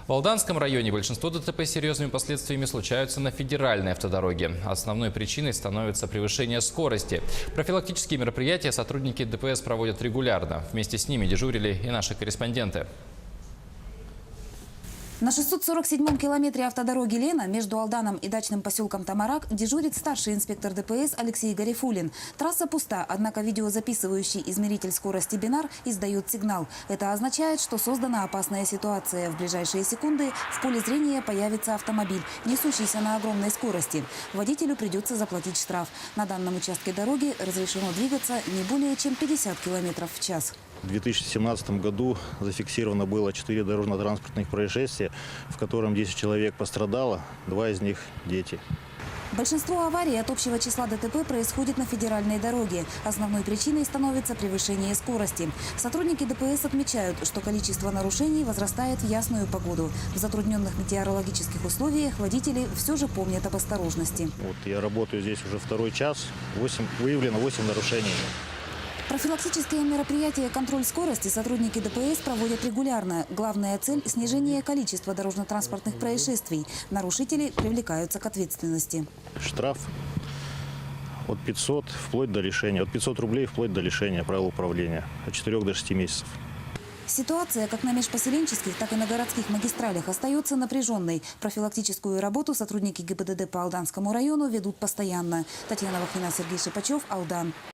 В Алданском районе большинство ДТП с серьезными последствиями случаются на федеральной автодороге. Основной причиной становится превышение скорости. Профилактические мероприятия сотрудники ДПС проводят регулярно. Вместе с ними дежурили и наши корреспонденты. На 647-м километре автодороги Лена между Алданом и дачным поселком Тамарак дежурит старший инспектор ДПС Алексей Гарифулин. Трасса пуста, однако видеозаписывающий измеритель скорости Бинар издает сигнал. Это означает, что создана опасная ситуация. В ближайшие секунды в поле зрения появится автомобиль, несущийся на огромной скорости. Водителю придется заплатить штраф. На данном участке дороги разрешено двигаться не более чем 50 километров в час. В 2017 году зафиксировано было 4 дорожно-транспортных происшествия, в котором 10 человек пострадало, 2 из них – дети. Большинство аварий от общего числа ДТП происходит на федеральной дороге. Основной причиной становится превышение скорости. Сотрудники ДПС отмечают, что количество нарушений возрастает в ясную погоду. В затрудненных метеорологических условиях водители все же помнят об осторожности. Я работаю здесь уже второй час, выявлено 8 нарушений. Профилактические мероприятия «Контроль скорости» сотрудники ДПС проводят регулярно. Главная цель – снижение количества дорожно-транспортных происшествий. Нарушители привлекаются к ответственности. Штраф от 500 вплоть до лишения, от 500 рублей вплоть до лишения правил управления, от 4 до 6 месяцев. Ситуация как на межпоселенческих, так и на городских магистралях остается напряженной. Профилактическую работу сотрудники ГИБДД по Алданскому району ведут постоянно. Татьяна Вахнина, Сергей Шипачев, Алдан.